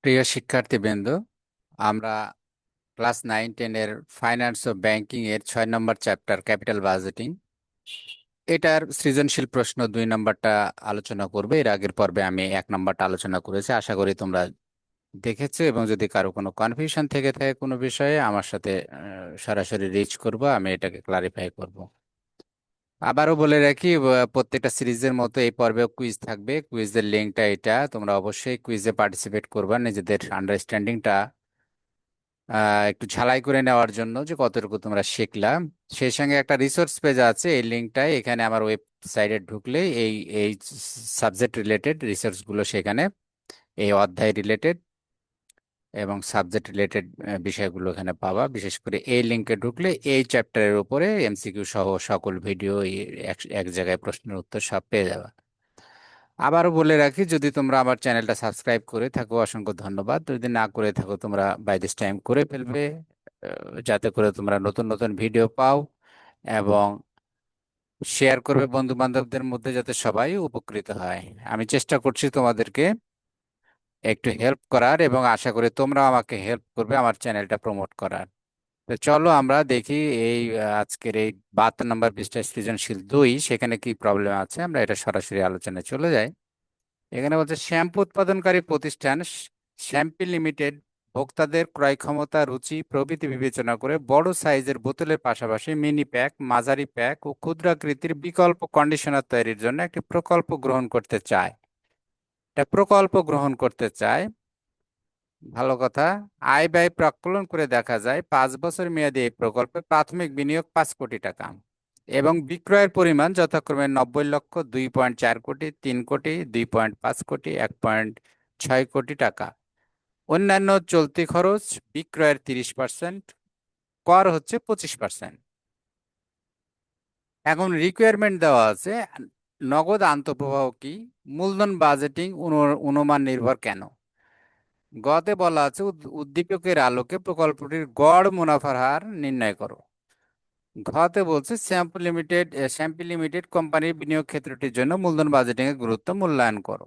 প্রিয় শিক্ষার্থীবৃন্দ, আমরা ক্লাস 9-10 এর ফাইন্যান্স ও ব্যাংকিং এর 6 নম্বর চ্যাপ্টার ক্যাপিটাল বাজেটিং এটার সৃজনশীল প্রশ্ন 2 নম্বরটা আলোচনা করবে। এর আগের পর্বে আমি 1 নম্বরটা আলোচনা করেছি, আশা করি তোমরা দেখেছো। এবং যদি কারো কোনো কনফিউশন থেকে থাকে কোনো বিষয়ে, আমার সাথে সরাসরি রিচ করবো, আমি এটাকে ক্লারিফাই করব। আবারও বলে রাখি, প্রত্যেকটা সিরিজের মতো এই পর্বেও কুইজ থাকবে। কুইজের লিঙ্কটা এটা, তোমরা অবশ্যই কুইজে পার্টিসিপেট করবা নিজেদের আন্ডারস্ট্যান্ডিংটা একটু ঝালাই করে নেওয়ার জন্য যে কতটুকু তোমরা শিখলাম। সেই সঙ্গে একটা রিসোর্স পেজ আছে, এই লিঙ্কটাই এখানে আমার ওয়েবসাইটে ঢুকলে এই এই সাবজেক্ট রিলেটেড রিসোর্স গুলো সেখানে, এই অধ্যায় রিলেটেড এবং সাবজেক্ট রিলেটেড বিষয়গুলো এখানে পাবা। বিশেষ করে এই লিঙ্কে ঢুকলে এই চ্যাপ্টারের উপরে এমসিকিউ সহ সকল ভিডিও এক এক জায়গায় প্রশ্নের উত্তর সব পেয়ে যাবে। আবারও বলে রাখি, যদি তোমরা আমার চ্যানেলটা সাবস্ক্রাইব করে থাকো অসংখ্য ধন্যবাদ। যদি না করে থাকো তোমরা বাই দিস টাইম করে ফেলবে, যাতে করে তোমরা নতুন নতুন ভিডিও পাও এবং শেয়ার করবে বন্ধু বান্ধবদের মধ্যে, যাতে সবাই উপকৃত হয়। আমি চেষ্টা করছি তোমাদেরকে একটু হেল্প করার, এবং আশা করি তোমরাও আমাকে হেল্প করবে আমার চ্যানেলটা প্রমোট করার। তো চলো আমরা দেখি এই আজকের এই 72 নম্বর পৃষ্ঠায় সৃজনশীল 2 সেখানে কি প্রবলেম আছে, আমরা এটা সরাসরি আলোচনায় চলে যাই। এখানে বলছে শ্যাম্পু উৎপাদনকারী প্রতিষ্ঠান শ্যাম্পি লিমিটেড ভোক্তাদের ক্রয় ক্ষমতা, রুচি প্রভৃতি বিবেচনা করে বড় সাইজের বোতলের পাশাপাশি মিনি প্যাক, মাঝারি প্যাক ও ক্ষুদ্রাকৃতির বিকল্প কন্ডিশনার তৈরির জন্য একটি প্রকল্প গ্রহণ করতে চায়। এটা প্রকল্প গ্রহণ করতে চায়, ভালো কথা। আয় ব্যয় প্রাক্কলন করে দেখা যায় 5 বছর মেয়াদী এই প্রকল্পে প্রাথমিক বিনিয়োগ 5 কোটি টাকা এবং বিক্রয়ের পরিমাণ যথাক্রমে 90 লক্ষ, 2.4 কোটি, 3 কোটি, 2.5 কোটি, 1.6 কোটি টাকা। অন্যান্য চলতি খরচ বিক্রয়ের 30%, কর হচ্ছে 25%। এখন রিকোয়ারমেন্ট দেওয়া আছে, নগদ আন্তঃপ্রবাহ কি, মূলধন বাজেটিং অনুমান নির্ভর কেন। গতে বলা আছে উদ্দীপকের আলোকে প্রকল্পটির গড় মুনাফার হার নির্ণয় করো। ঘতে বলছে শ্যাম্পি লিমিটেড কোম্পানির বিনিয়োগ ক্ষেত্রটির জন্য মূলধন বাজেটিং এর গুরুত্ব মূল্যায়ন করো।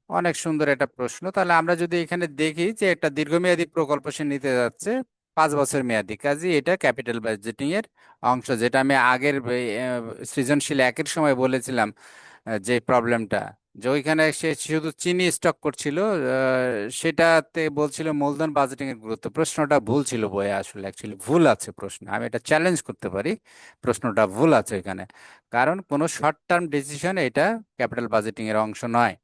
অনেক সুন্দর একটা প্রশ্ন। তাহলে আমরা যদি এখানে দেখি যে একটা দীর্ঘমেয়াদী প্রকল্প সে নিতে যাচ্ছে, 5 বছর মেয়াদী, কাজে এটা ক্যাপিটাল বাজেটিং এর অংশ, যেটা আমি আগের সৃজনশীল 1-এর সময় বলেছিলাম। যে প্রবলেমটা, যে ওইখানে সে শুধু চিনি স্টক করছিল, সেটাতে বলছিল মূলধন বাজেটিং এর গুরুত্ব। প্রশ্নটা ভুল ছিল বইয়ে, আসলে অ্যাকচুয়ালি ভুল আছে প্রশ্ন, আমি এটা চ্যালেঞ্জ করতে পারি, প্রশ্নটা ভুল আছে এখানে। কারণ কোনো শর্ট টার্ম ডিসিশন এটা ক্যাপিটাল বাজেটিং এর অংশ নয়।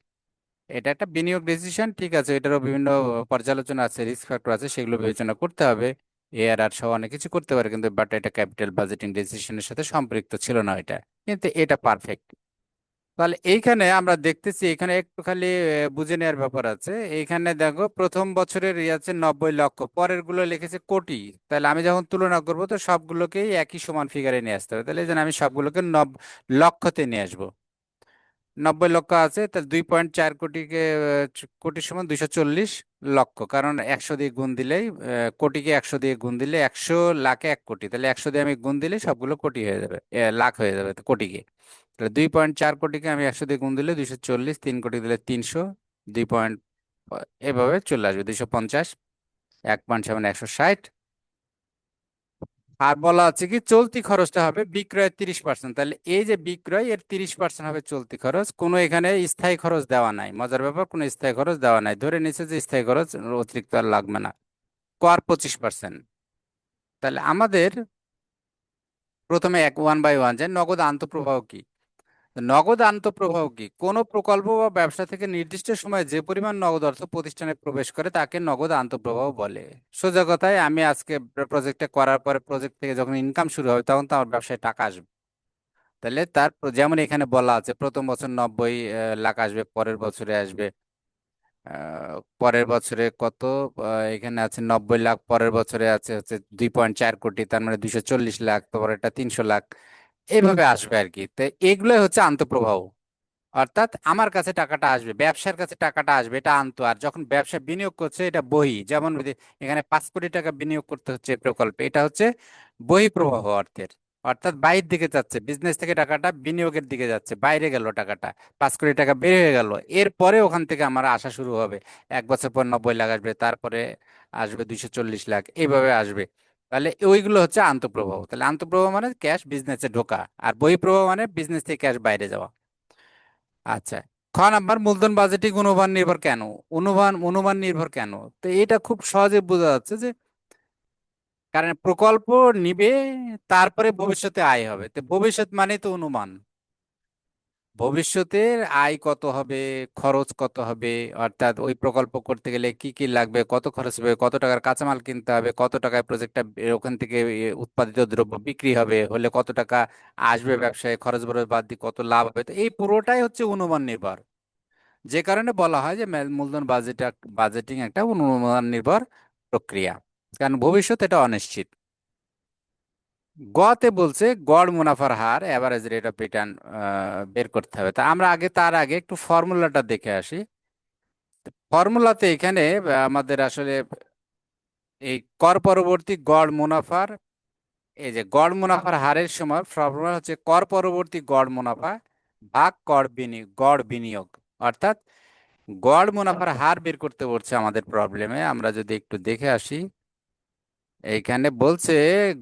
এটা একটা বিনিয়োগ ডিসিশন, ঠিক আছে, এটারও বিভিন্ন পর্যালোচনা আছে, রিস্ক ফ্যাক্টর আছে, সেগুলো বিবেচনা করতে হবে। এআরআর সহ অনেক কিছু করতে পারে, কিন্তু বাট এটা ক্যাপিটাল বাজেটিং ডিসিশনের সাথে সম্পৃক্ত ছিল না এটা। কিন্তু এটা পারফেক্ট। তাহলে এইখানে আমরা দেখতেছি, এখানে একটু খালি বুঝে নেওয়ার ব্যাপার আছে। এইখানে দেখো প্রথম বছরের আছে 90 লক্ষ, পরের গুলো লিখেছে কোটি। তাহলে আমি যখন তুলনা করব তো সবগুলোকেই একই সমান ফিগারে নিয়ে আসতে হবে। তাহলে এই জন্য আমি সবগুলোকে লক্ষতে নিয়ে আসবো। 90 লক্ষ আছে, তাহলে 2.4 কোটিকে কোটি সমান 240 লক্ষ, কারণ 100 দিয়ে গুণ দিলেই কোটিকে 100 দিয়ে গুণ দিলে 100 লাখে 1 কোটি, তাহলে 100 দিয়ে আমি গুণ দিলে সবগুলো কোটি হয়ে যাবে, লাখ হয়ে যাবে তো কোটিকে। তাহলে 2.4 কোটিকে আমি 100 দিয়ে গুণ দিলে 240, 3 কোটি দিলে 300, 2 পয়েন্ট এভাবে চলে আসবে 250, 1.7 160। আর বলা আছে কি চলতি খরচটা হবে বিক্রয়ের 30%। তাহলে এই যে বিক্রয়, এর 30% হবে চলতি খরচ। কোনো এখানে স্থায়ী খরচ দেওয়া নাই, মজার ব্যাপার, কোনো স্থায়ী খরচ দেওয়া নাই, ধরে নিচ্ছে যে স্থায়ী খরচ অতিরিক্ত আর লাগবে না। কর 25%। তাহলে আমাদের প্রথমে 1 বাই 1 যে নগদ আন্তঃপ্রবাহ কি। নগদ আন্তঃপ্রবাহ কি, কোনো প্রকল্প বা ব্যবসা থেকে নির্দিষ্ট সময়ে যে পরিমাণ নগদ অর্থ প্রতিষ্ঠানে প্রবেশ করে তাকে নগদ আন্তঃপ্রবাহ বলে। সোজা কথায়, আমি আজকে প্রজেক্টটা করার পরে প্রজেক্ট থেকে যখন ইনকাম শুরু হবে তখন তো আমার ব্যবসায় টাকা আসবে। তাহলে তার যেমন এখানে বলা আছে প্রথম বছর 90 লাখ আসবে, পরের বছরে আসবে পরের বছরে কত, এখানে আছে 90 লাখ, পরের বছরে আছে হচ্ছে 2.4 কোটি, তার মানে 240 লাখ, তারপর এটা 300 লাখ, এইভাবে আসবে আর কি। তো এগুলোই হচ্ছে আন্তঃপ্রবাহ। অর্থাৎ আমার কাছে টাকাটা আসবে, ব্যবসার কাছে টাকাটা আসবে, এটা আন্ত। আর যখন ব্যবসা বিনিয়োগ করছে এটা বহি, যেমন এখানে 5 কোটি টাকা বিনিয়োগ করতে হচ্ছে এই প্রকল্পে, এটা হচ্ছে বহিঃপ্রবাহ অর্থের। অর্থাৎ বাইরের দিকে যাচ্ছে, বিজনেস থেকে টাকাটা বিনিয়োগের দিকে যাচ্ছে, বাইরে গেল টাকাটা, 5 কোটি টাকা বের হয়ে গেল। এরপরে ওখান থেকে আমার আসা শুরু হবে, 1 বছর পর 90 লাখ আসবে, তারপরে আসবে 240 লাখ, এইভাবে আসবে। তাহলে ওইগুলো হচ্ছে আন্তঃপ্রবাহ। তাহলে আন্তঃপ্রবাহ মানে ক্যাশ বিজনেসে ঢোকা, আর বহিঃপ্রবাহ মানে বিজনেস থেকে ক্যাশ বাইরে যাওয়া। আচ্ছা, খ নাম্বার, মূলধন বাজেটিং অনুমান নির্ভর কেন? অনুমান অনুমান নির্ভর কেন? তো এটা খুব সহজে বোঝা যাচ্ছে যে কারণ প্রকল্প নিবে, তারপরে ভবিষ্যতে আয় হবে। তো ভবিষ্যৎ মানে তো অনুমান, ভবিষ্যতের আয় কত হবে, খরচ কত হবে, অর্থাৎ ওই প্রকল্প করতে গেলে কি কি লাগবে, কত খরচ হবে, কত টাকার কাঁচামাল কিনতে হবে, কত টাকায় প্রজেক্টটা ওখান থেকে উৎপাদিত দ্রব্য বিক্রি হবে, হলে কত টাকা আসবে ব্যবসায়, খরচ বরচ বাদ দিয়ে কত লাভ হবে। তো এই পুরোটাই হচ্ছে অনুমান নির্ভর। যে কারণে বলা হয় যে মূলধন বাজেটিং একটা অনুমান নির্ভর প্রক্রিয়া, কারণ ভবিষ্যৎ এটা অনিশ্চিত। গতে বলছে গড় মুনাফার হার, এভারেজ রেট অফ রিটার্ন বের করতে হবে। তা আমরা তার আগে একটু ফর্মুলাটা দেখে আসি। ফর্মুলাতে এখানে আমাদের আসলে এই কর পরবর্তী গড় মুনাফার, এই যে গড় মুনাফার হারের সময় ফর্মুলা হচ্ছে কর পরবর্তী গড় মুনাফা ভাগ গড় বিনিয়োগ। অর্থাৎ গড় মুনাফার হার বের করতে বলছে আমাদের প্রবলেমে। আমরা যদি একটু দেখে আসি, এইখানে বলছে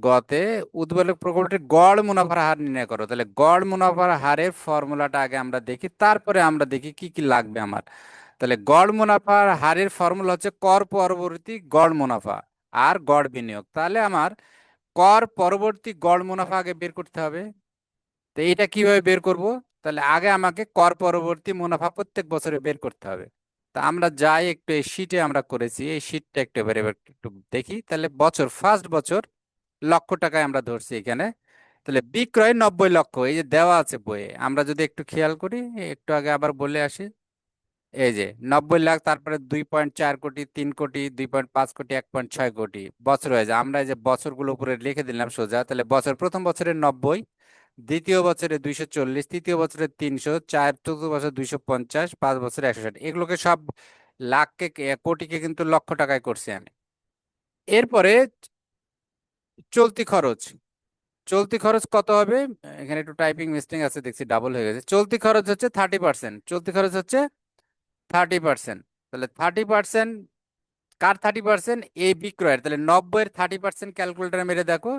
গতে উদ্বেলক প্রকল্পের গড় মুনাফার হার নির্ণয় করো। তাহলে গড় মুনাফার হারের ফর্মুলাটা আগে আমরা দেখি, তারপরে আমরা দেখি কি কি লাগবে আমার। তাহলে গড় মুনাফার হারের ফর্মুলা হচ্ছে কর পরবর্তী গড় মুনাফা আর গড় বিনিয়োগ। তাহলে আমার কর পরবর্তী গড় মুনাফা আগে বের করতে হবে। তো এটা কিভাবে বের করব? তাহলে আগে আমাকে কর পরবর্তী মুনাফা প্রত্যেক বছরে বের করতে হবে। তা আমরা যাই একটু, এই শীটে আমরা করেছি, এই শীটটা একটু এবার এবার একটু দেখি। তাহলে বছর, ফার্স্ট বছর লক্ষ টাকায় আমরা ধরছি এখানে। তাহলে বিক্রয় 90 লক্ষ, এই যে দেওয়া আছে বইয়ে, আমরা যদি একটু খেয়াল করি, একটু আগে আবার বলে আসি। এই যে 90 লাখ, তারপরে 2.4 কোটি, 3 কোটি, 2.5 কোটি, 1.6 কোটি বছর হয়ে যায়। আমরা এই যে বছরগুলো উপরে লিখে দিলাম সোজা। তাহলে বছর, প্রথম বছরে 90, দ্বিতীয় বছরে 240, তৃতীয় বছরে 300, চতুর্থ বছর 250, 5 বছরে 160। এগুলোকে সব লাখকে কোটিকে কিন্তু লক্ষ টাকায় করছি আমি। এরপরে চলতি খরচ, চলতি খরচ কত হবে? এখানে একটু টাইপিং মিস্টেক আছে, দেখছি ডাবল হয়ে গেছে। চলতি খরচ হচ্ছে 30%, চলতি খরচ হচ্ছে 30%। তাহলে 30%, কার 30%? এই বিক্রয়ের। তাহলে 90-এর 30% ক্যালকুলেটারে মেরে দেখো,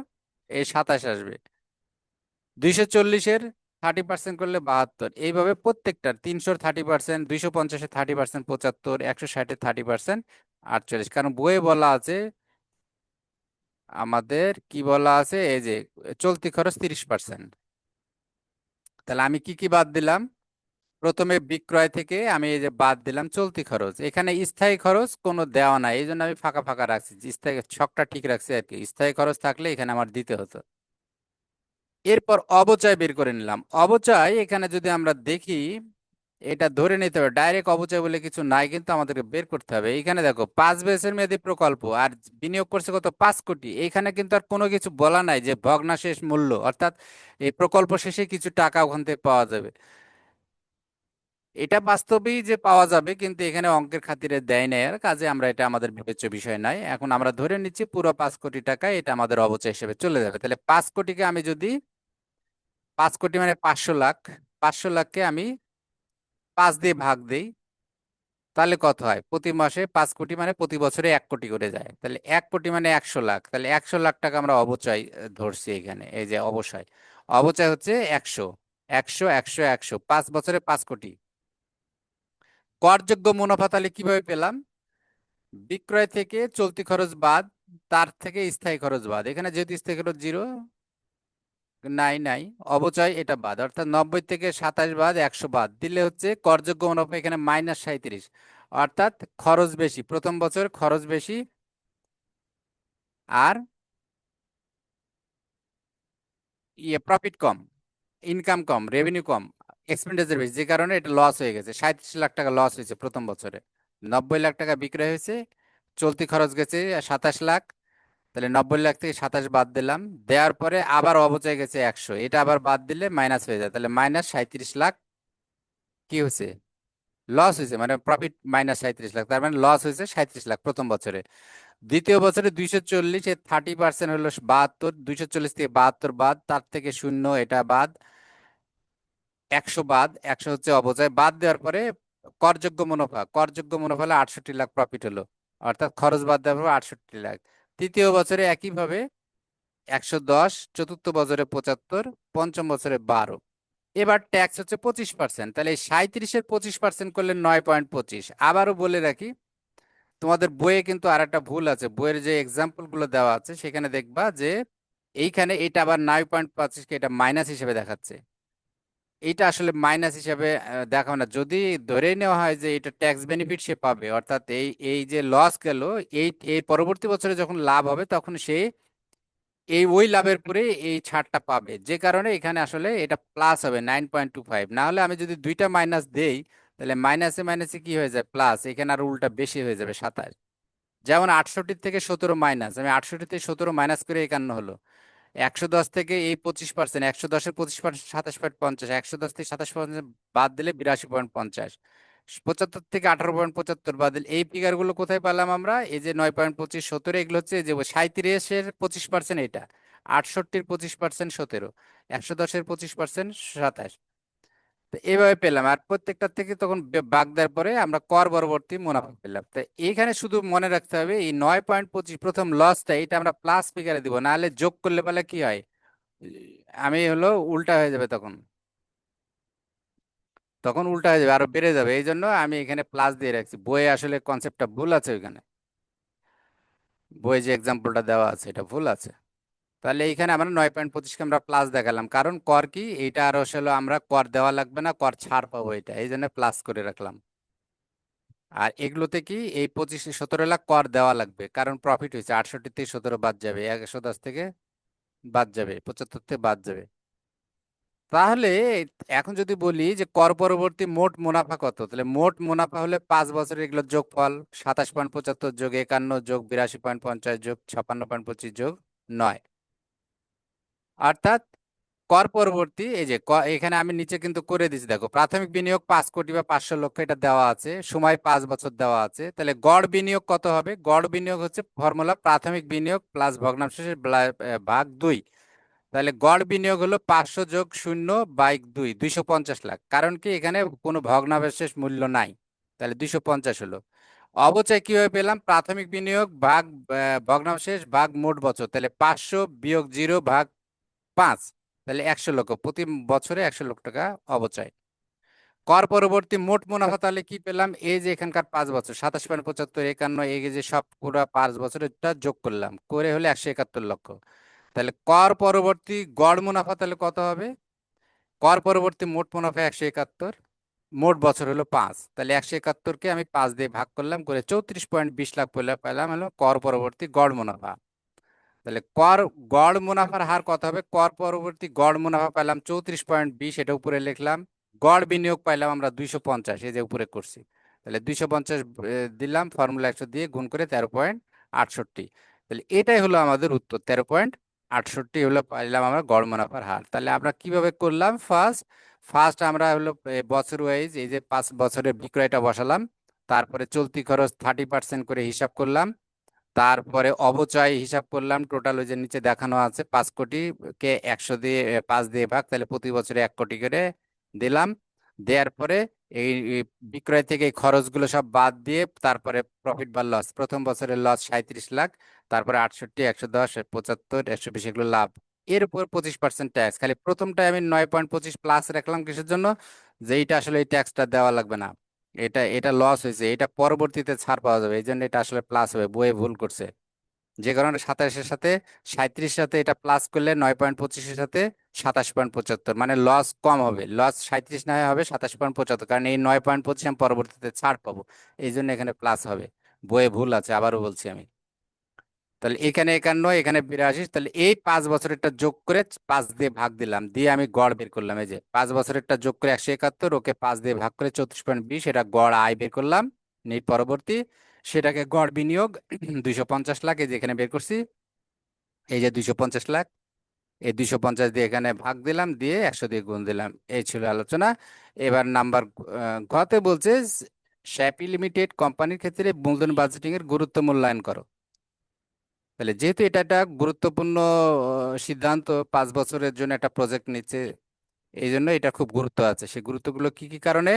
এই 27 আসবে। 240-এর 30% করলে 72। এইভাবে প্রত্যেকটার, 300-র 30%, 250-এর 30%, 75, 160-এর 30%, 48। কারণ বইয়ে বলা আছে, আমাদের কি বলা আছে, এই যে চলতি খরচ 30%। তাহলে আমি কি কি বাদ দিলাম? প্রথমে বিক্রয় থেকে আমি এই যে বাদ দিলাম চলতি খরচ। এখানে স্থায়ী খরচ কোনো দেওয়া নাই, এই জন্য আমি ফাঁকা ফাঁকা রাখছি, যে স্থায়ী ছকটা ঠিক রাখছি আর কি। স্থায়ী খরচ থাকলে এখানে আমার দিতে হতো। এরপর অবচয় বের করে নিলাম। অবচয় এখানে যদি আমরা দেখি, এটা ধরে নিতে হবে, ডাইরেক্ট অবচয় বলে কিছু নাই, কিন্তু আমাদেরকে বের করতে হবে। এখানে দেখো 5 বছর মেয়াদী প্রকল্প, আর বিনিয়োগ করছে কত, 5 কোটি। এখানে কিন্তু আর কোনো কিছু বলা নাই যে ভগ্নাশেষ মূল্য, অর্থাৎ এই প্রকল্প শেষে কিছু টাকা ওখান থেকে পাওয়া যাবে। এটা বাস্তবেই যে পাওয়া যাবে, কিন্তু এখানে অঙ্কের খাতিরে দেয় নাই, আর কাজে আমরা এটা আমাদের বিবেচ্য বিষয় নাই। এখন আমরা ধরে নিচ্ছি পুরো 5 কোটি টাকা এটা আমাদের অবচয় হিসেবে চলে যাবে। তাহলে 5 কোটিকে আমি যদি, 5 কোটি মানে 500 লাখ, 500 লাখকে আমি 5 দিয়ে ভাগ দিই, তাহলে কত হয়? প্রতি মাসে 5 কোটি মানে প্রতি বছরে 1 কোটি করে যায়। তাহলে 1 কোটি মানে 100 লাখ। তাহলে 100 লাখ টাকা আমরা অবচয় ধরছি এখানে। এই যে অবশ্যই অবচয় হচ্ছে 100, 100, 100, 100, 5 বছরে 5 কোটি। করযোগ্য মুনাফা তাহলে কিভাবে পেলাম? বিক্রয় থেকে চলতি খরচ বাদ, তার থেকে স্থায়ী খরচ বাদ। এখানে যেহেতু স্থায়ী খরচ জিরো, নাই নাই, অবচয় এটা বাদ, অর্থাৎ 90 থেকে 27 বাদ, 100 বাদ দিলে হচ্ছে করযোগ্য মুনাফা এখানে -37। অর্থাৎ খরচ বেশি, প্রথম বছর খরচ বেশি, আর প্রফিট কম, ইনকাম কম, রেভিনিউ কম, এক্সপেন্ডিচার বেশি, যে কারণে এটা লস হয়ে গেছে। 37 লাখ টাকা লস হয়েছে প্রথম বছরে। 90 লাখ টাকা বিক্রয় হয়েছে, চলতি খরচ গেছে 27 লাখ। তাহলে 90 লাখ থেকে 27 বাদ দিলাম, দেওয়ার পরে আবার অবচয় গেছে 100, এটা আবার বাদ দিলে মাইনাস হয়ে যায়। তাহলে -37 লাখ কি হয়েছে? লস হয়েছে, মানে প্রফিট -37 লাখ, তার মানে লস হয়েছে 37 লাখ প্রথম বছরে। দ্বিতীয় বছরে 240, এর 30% হলো 72, 240 থেকে 72 বাদ, তার থেকে শূন্য এটা বাদ, 100 বাদ, 100 হচ্ছে অবচয়, বাদ দেওয়ার পরে করযোগ্য মুনাফা হলো 68 লাখ প্রফিট হলো, অর্থাৎ খরচ বাদ দেওয়ার পর 68 লাখ। তৃতীয় বছরে একইভাবে 110, চতুর্থ বছরে 75, পঞ্চম বছরে 12। এবার ট্যাক্স হচ্ছে 25%, তাহলে এই 37-এর 25% করলে 9.25। আবারও বলে রাখি, তোমাদের বইয়ে কিন্তু আর একটা ভুল আছে, বইয়ের যে এক্সাম্পল গুলো দেওয়া আছে সেখানে দেখবা যে এইখানে এটা আবার 9.25 কে এটা মাইনাস হিসেবে দেখাচ্ছে। এটা আসলে মাইনাস হিসেবে দেখাও না, যদি ধরে নেওয়া হয় যে এটা ট্যাক্স বেনিফিট সে পাবে, অর্থাৎ এই এই যে লস গেল, এই এই পরবর্তী বছরে যখন লাভ হবে তখন সে এই ওই লাভের পরে এই ছাড়টা পাবে, যে কারণে এখানে আসলে এটা প্লাস হবে 9.25। না হলে আমি যদি দুইটা মাইনাস দেই, তাহলে মাইনাসে মাইনাসে কি হয়ে যায় প্লাস, এখানে আর উল্টা বেশি হয়ে যাবে 27। যেমন 68 থেকে 17 মাইনাস, আমি 68 থেকে 17 মাইনাস করে 51 হলো। 110 থেকে এই 25%, 110-এর 25% 27.50, 110 থেকে 27% বাদ দিলে 82.50, 75 থেকে 18.75 বাদ দিলে এই ফিগার গুলো কোথায় পেলাম আমরা, এই যে 9.25, 17, এগুলো হচ্ছে এই যে 37-এর 25% এটা, 68-র 25% 17, 110-এর 25% 27। তো এইভাবে পেলাম, আর প্রত্যেকটা থেকে তখন ভাগ দেওয়ার পরে আমরা কর পরবর্তী মুনাফা পেলাম। তো এইখানে শুধু মনে রাখতে হবে এই 9.25 প্রথম লসটা এটা আমরা প্লাস ফিগারে দিব, নাহলে যোগ করলে পালে কি হয়, আমি হলো উল্টা হয়ে যাবে তখন, তখন উল্টা হয়ে যাবে, আরো বেড়ে যাবে। এই জন্য আমি এখানে প্লাস দিয়ে রাখছি, বইয়ে আসলে কনসেপ্টটা ভুল আছে, ওইখানে বইয়ে যে এক্সাম্পলটা দেওয়া আছে এটা ভুল আছে। তাহলে এইখানে আমরা 9.25-কে আমরা প্লাস দেখালাম, কারণ কর কি এইটা আর আসলে আমরা কর দেওয়া লাগবে না, কর ছাড় পাবো, এটা এই জন্য প্লাস করে রাখলাম। আর এগুলোতে কি এই 17 লাখ কর দেওয়া লাগবে, কারণ প্রফিট হয়েছে, 68 থেকে 17 বাদ যাবে, 110 থেকে বাদ যাবে, 75 থেকে বাদ যাবে। তাহলে এখন যদি বলি যে কর পরবর্তী মোট মুনাফা কত, তাহলে মোট মুনাফা হলে 5 বছরের এগুলো যোগফল, 27.75 যোগ 51 যোগ 82.50 যোগ 56.25 যোগ 9, অর্থাৎ কর পরবর্তী এই যে এখানে আমি নিচে কিন্তু করে দিচ্ছি, দেখো প্রাথমিক বিনিয়োগ 5 কোটি বা 500 লক্ষ এটা দেওয়া আছে, সময় 5 বছর দেওয়া আছে, তাহলে গড় বিনিয়োগ কত হবে, গড় বিনিয়োগ হচ্ছে ফর্মুলা প্রাথমিক বিনিয়োগ প্লাস ভগ্নাংশের ভাগ 2। তাহলে গড় বিনিয়োগ হলো 500 যোগ 0/2, 250 লাখ, কারণ কি এখানে কোনো ভগ্নাবশেষ মূল্য নাই, তাহলে 250 হলো। অবচয় কিভাবে পেলাম, প্রাথমিক বিনিয়োগ ভাগ ভগ্নাবশেষ ভাগ মোট বছর, তাহলে 500 বিয়োগ 0/5, তাহলে 100 লক্ষ, প্রতি বছরে 100 লক্ষ টাকা অবচয়। কর পরবর্তী মোট মুনাফা তাহলে কি পেলাম, এই যে এখানকার 5 বছর 27.75, 51, এই যে সব পুরো 5 বছরেরটা যোগ করলাম, করে হলে 171 লক্ষ। তাহলে কর পরবর্তী গড় মুনাফা তাহলে কত হবে, কর পরবর্তী মোট মুনাফা 171, মোট বছর হলো 5, তাহলে 171-কে আমি 5 দিয়ে ভাগ করলাম, করে 34.20 লাখ পেলাম হলো কর পরবর্তী গড় মুনাফা। তাহলে গড় মুনাফার হার কত হবে, কর পরবর্তী গড় মুনাফা পেলাম 34.20, এটা উপরে লিখলাম। গড় বিনিয়োগ পাইলাম আমরা 250, এই যে উপরে করছি, তাহলে 250 দিলাম, ফর্মুলা 100 দিয়ে গুণ করে 13.68। তাহলে এটাই হলো আমাদের উত্তর, 13.68 হলো পাইলাম আমরা গড় মুনাফার হার। তাহলে আমরা কিভাবে করলাম, ফার্স্ট ফার্স্ট আমরা হলো বছর ওয়াইজ এই যে 5 বছরের বিক্রয়টা বসালাম, তারপরে চলতি খরচ 30% করে হিসাব করলাম, তারপরে অবচয় হিসাব করলাম, টোটাল ওই যে নিচে দেখানো আছে 5 কোটি কে 100 দিয়ে 5 দিয়ে ভাগ, তাহলে প্রতি বছরে 1 কোটি করে দিলাম। দেওয়ার পরে এই বিক্রয় থেকে এই খরচগুলো সব বাদ দিয়ে তারপরে প্রফিট বা লস, প্রথম বছরের লস 37 লাখ, তারপরে 68, 110, 75, 120 এগুলো লাভ, এর উপর 25% ট্যাক্স। খালি প্রথমটায় আমি 9.25 প্লাস রাখলাম কিসের জন্য, যে এইটা আসলে এই ট্যাক্সটা দেওয়া লাগবে না, এটা এটা লস হয়েছে, এটা পরবর্তীতে ছাড় পাওয়া যাবে, এই জন্য এটা আসলে প্লাস হবে, বইয়ে ভুল করছে। যে কারণে 27-এর সাথে 37-এর সাথে এটা প্লাস করলে 9.25-এর সাথে 27.75, মানে লস কম হবে, লস 37 না হয়ে হবে 27.75, কারণ এই 9.25 আমি পরবর্তীতে ছাড় পাবো, এই জন্য এখানে প্লাস হবে। বইয়ে ভুল আছে, আবারও বলছি আমি। তাহলে এখানে 51, এখানে 82, তাহলে এই 5 বছরেরটা যোগ করে 5 দিয়ে ভাগ দিলাম, দিয়ে আমি গড় বের করলাম, এই যে 5 বছরেরটা যোগ করে 171, ওকে 5 দিয়ে ভাগ করে 34.20, এটা গড় আয় বের করলাম। পরবর্তী সেটাকে গড় বিনিয়োগ 250 লাখ, এই যে এখানে বের করছি, এই যে 250 লাখ, এই 250 দিয়ে এখানে ভাগ দিলাম, দিয়ে 100 দিয়ে গুণ দিলাম, এই ছিল আলোচনা। এবার নাম্বার ঘতে বলছে শ্যাপি লিমিটেড কোম্পানির ক্ষেত্রে মূলধন বাজেটিং এর গুরুত্ব মূল্যায়ন করো। তাহলে যেহেতু এটা একটা গুরুত্বপূর্ণ সিদ্ধান্ত, 5 বছরের জন্য একটা প্রজেক্ট নিচ্ছে, এই জন্য এটা খুব গুরুত্ব আছে। সেই গুরুত্বগুলো কি কি কারণে?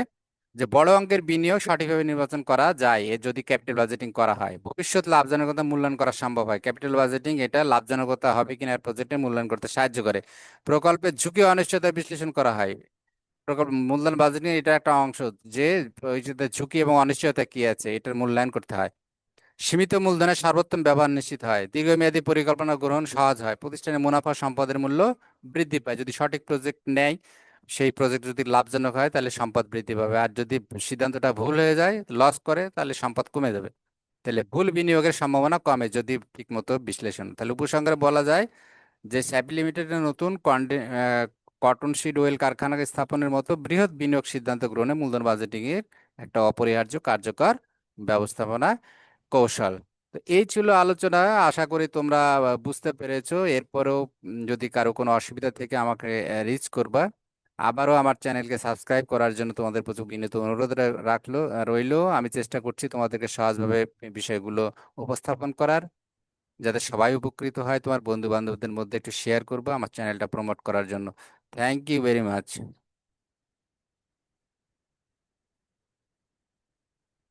যে বড় অঙ্কের বিনিয়োগ সঠিকভাবে নির্বাচন করা যায় এ যদি ক্যাপিটাল বাজেটিং করা হয়, ভবিষ্যৎ লাভজনকতা মূল্যায়ন করা সম্ভব হয়। ক্যাপিটাল বাজেটিং এটা লাভজনকতা হবে কিনা প্রজেক্টে মূল্যায়ন করতে সাহায্য করে। প্রকল্পের ঝুঁকি ও অনিশ্চয়তা বিশ্লেষণ করা হয়। প্রকল্প মূলধন বাজেটিং এটা একটা অংশ, যে ওই যে ঝুঁকি এবং অনিশ্চয়তা কি আছে এটার মূল্যায়ন করতে হয়। সীমিত মূলধনের সর্বোত্তম ব্যবহার নিশ্চিত হয়। দীর্ঘমেয়াদী পরিকল্পনা গ্রহণ সহজ হয়। প্রতিষ্ঠানের মুনাফা সম্পদের মূল্য বৃদ্ধি পায়। যদি সঠিক প্রজেক্ট নেয়, সেই প্রজেক্ট যদি লাভজনক হয় তাহলে সম্পদ বৃদ্ধি পাবে, আর যদি সিদ্ধান্তটা ভুল হয়ে যায়, লস করে, তাহলে সম্পদ কমে যাবে। তাহলে ভুল বিনিয়োগের সম্ভাবনা কমে যদি ঠিকমতো বিশ্লেষণ। তাহলে উপসংহারে বলা যায় যে স্যাপি লিমিটেডের নতুন কটন সিড ওয়েল কারখানা স্থাপনের মতো বৃহৎ বিনিয়োগ সিদ্ধান্ত গ্রহণে মূলধন বাজেটিং এর একটা অপরিহার্য কার্যকর ব্যবস্থাপনা কৌশল। তো এই ছিল আলোচনা। আশা করি তোমরা বুঝতে পেরেছো। এরপরেও যদি কারো কোনো অসুবিধা থেকে আমাকে রিচ করবা। আবারও আমার চ্যানেলকে সাবস্ক্রাইব করার জন্য তোমাদের প্রতি বিনীত অনুরোধ রইলো। আমি চেষ্টা করছি তোমাদেরকে সহজভাবে বিষয়গুলো উপস্থাপন করার, যাতে সবাই উপকৃত হয়। তোমার বন্ধু বান্ধবদের মধ্যে একটু শেয়ার করবো আমার চ্যানেলটা প্রমোট করার জন্য। Thank you very much.